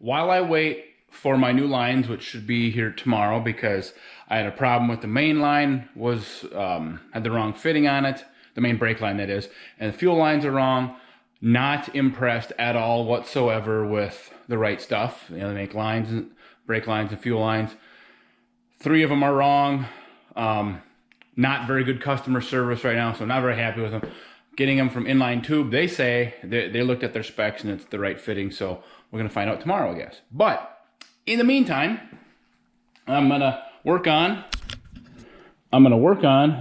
while I wait for my new lines, which should be here tomorrow, because I had a problem with the main line, had the wrong fitting on it, the main brake line that is, and the fuel lines are wrong. Not impressed at all whatsoever with the right stuff. You know, they make lines, brake lines and fuel lines. 3 of them are wrong. Not very good customer service right now, so I'm not very happy with them. Getting them from Inline Tube, they say they looked at their specs and it's the right fitting, so we're gonna find out tomorrow, I guess. But in the meantime, I'm gonna work on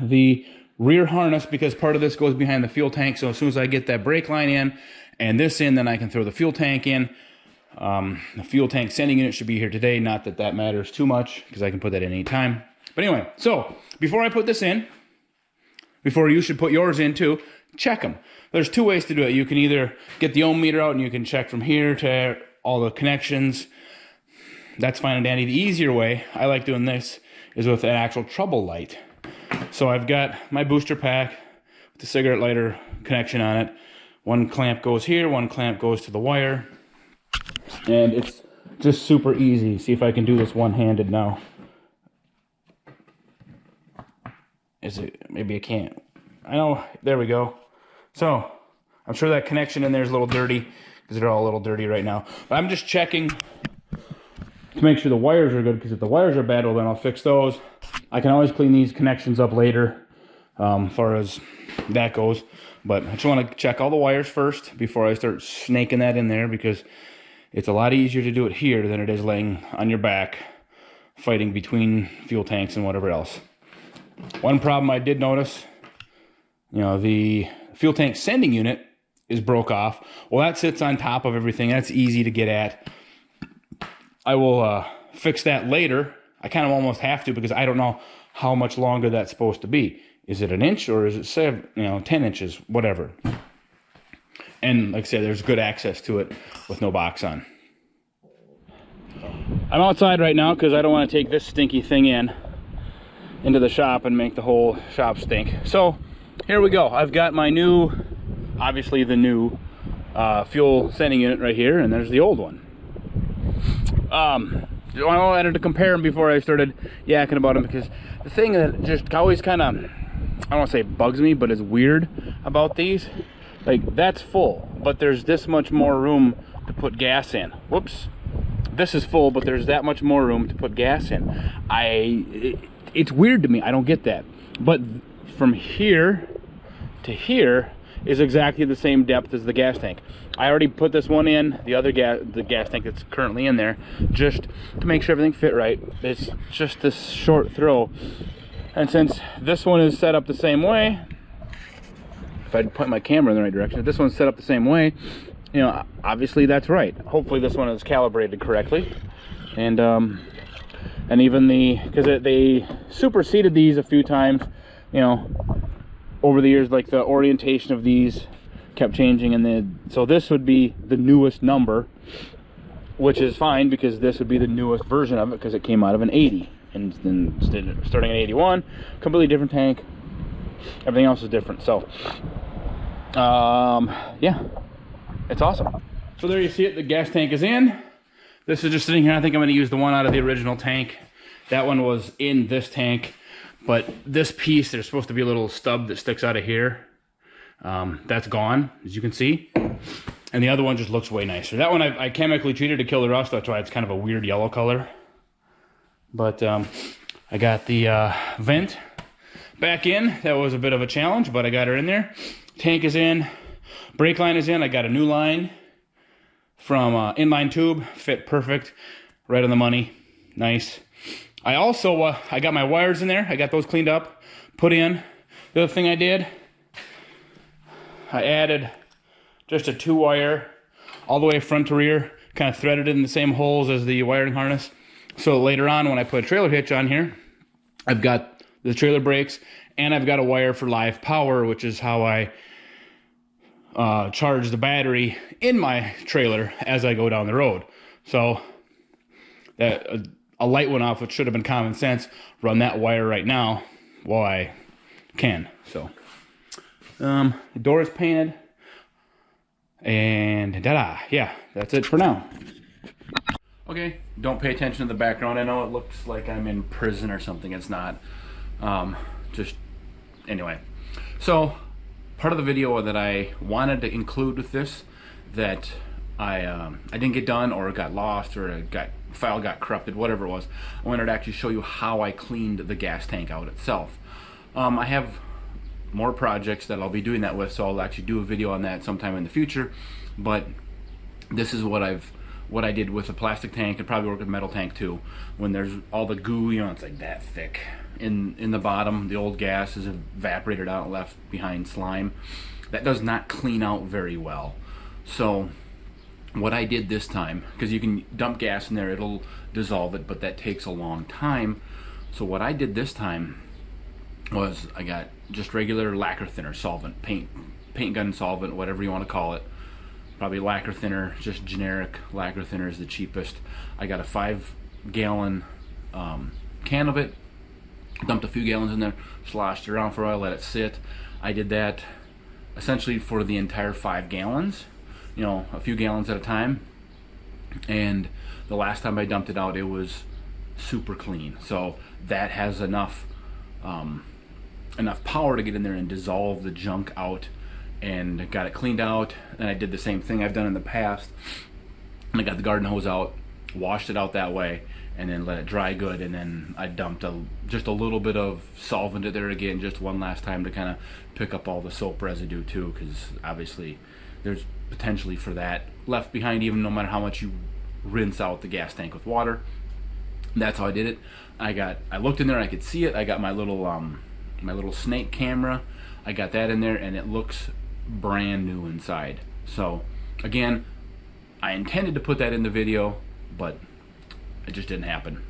the rear harness, because part of this goes behind the fuel tank. So as soon as I get that brake line in and this in, then I can throw the fuel tank in. The fuel tank sending unit should be here today. Not that that matters too much, because I can put that in any time. But anyway, so before I put this in, before you should put yours in too, check them. There's 2 ways to do it. You can either get the ohm meter out and you can check from here to all the connections. That's fine and dandy. The easier way, I like doing this, is with an actual trouble light. So I've got my booster pack with the cigarette lighter connection on it. 1 clamp goes here, 1 clamp goes to the wire. And it's just super easy. See if I can do this one-handed now. Is it? Maybe I can't. I know. There we go. So I'm sure that connection in there is a little dirty, because they're all a little dirty right now. But I'm just checking to make sure the wires are good, because if the wires are bad, well, then I'll fix those. I can always clean these connections up later, as far as that goes. But I just want to check all the wires first before I start snaking that in there, because it's a lot easier to do it here than it is laying on your back, fighting between fuel tanks and whatever else. One problem I did notice, you know, the fuel tank sending unit is broke off. Well, that sits on top of everything. That's easy to get at. I will fix that later. I kind of almost have to, because I don't know how much longer that's supposed to be. Is it 1 inch or is it 10 inches, whatever. And like I said, there's good access to it with no box on. I'm outside right now because I don't want to take this stinky thing into the shop and make the whole shop stink. So here we go. I've got my new, obviously the new fuel sending unit right here, and there's the old one. I wanted to compare them before I started yakking about them, because the thing that just always kind of, I don't want to say bugs me, but is weird about these, like, that's full, but there's this much more room to put gas in. Whoops. This is full, but there's that much more room to put gas in. It's weird to me. I don't get that. But from here to here is exactly the same depth as the gas tank. I already put this one in, the gas tank that's currently in there, just to make sure everything fit right. It's just this short throw. And since this one is set up the same way, if I point my camera in the right direction, if this one's set up the same way, you know, obviously that's right. Hopefully this one is calibrated correctly. And even because they superseded these a few times, you know, over the years, like the orientation of these kept changing, and so this would be the newest number, which is fine, because this would be the newest version of it, because it came out of an 80, and then starting at 81, completely different tank. Everything else is different. So yeah, it's awesome. So there you see it. The gas tank is in. This is just sitting here. I think I'm going to use the one out of the original tank. That one was in this tank, but this piece, there's supposed to be a little stub that sticks out of here. That's gone, as you can see. And the other one just looks way nicer. That one I chemically treated to kill the rust. That's why it's kind of a weird yellow color. But I got the vent back in. That was a bit of a challenge, but I got her in there. Tank is in. Brake line is in. I got a new line from Inline Tube. Fit perfect. Right on the money. Nice. I also, I got my wires in there. I got those cleaned up, put in. The other thing I did, I added just a 2-wire all the way front to rear, kind of threaded it in the same holes as the wiring harness. So later on, when I put a trailer hitch on here, I've got the trailer brakes, and I've got a wire for live power, which is how I charge the battery in my trailer as I go down the road. So that a light went off, which should have been common sense. Run that wire right now while I can. So the door is painted, and ta-da! Yeah, that's it for now. Okay, don't pay attention to the background. I know it looks like I'm in prison or something. It's not. Just anyway. So part of the video that I wanted to include with this that I didn't get done, or it got lost, or file got corrupted, whatever it was. I wanted to actually show you how I cleaned the gas tank out itself. I have more projects that I'll be doing that with, so I'll actually do a video on that sometime in the future. But this is what I did with a plastic tank. I'd probably work with a metal tank too. When there's all the goo, you know, it's like that thick in the bottom. The old gas is evaporated out and left behind slime. That does not clean out very well. So what I did this time, because you can dump gas in there, it'll dissolve it, but that takes a long time. So what I did this time was I got just regular lacquer thinner solvent, paint gun solvent, whatever you want to call it. Probably lacquer thinner, just generic lacquer thinner is the cheapest. I got a 5-gallon can of it, dumped a few gallons in there, sloshed it around for a while, let it sit. I did that essentially for the entire 5 gallons, you know, a few gallons at a time. And the last time I dumped it out, it was super clean. So that has enough power to get in there and dissolve the junk out, and got it cleaned out. And I did the same thing I've done in the past, and I got the garden hose out, washed it out that way, and then let it dry good. And then I dumped just a little bit of solvent in there again, just one last time, to kind of pick up all the soap residue too, because obviously there's potentially for that left behind, even no matter how much you rinse out the gas tank with water. That's how I did it. I looked in there, I could see it. I got my little snake camera, I got that in there, and it looks brand new inside. So again, I intended to put that in the video, but it just didn't happen.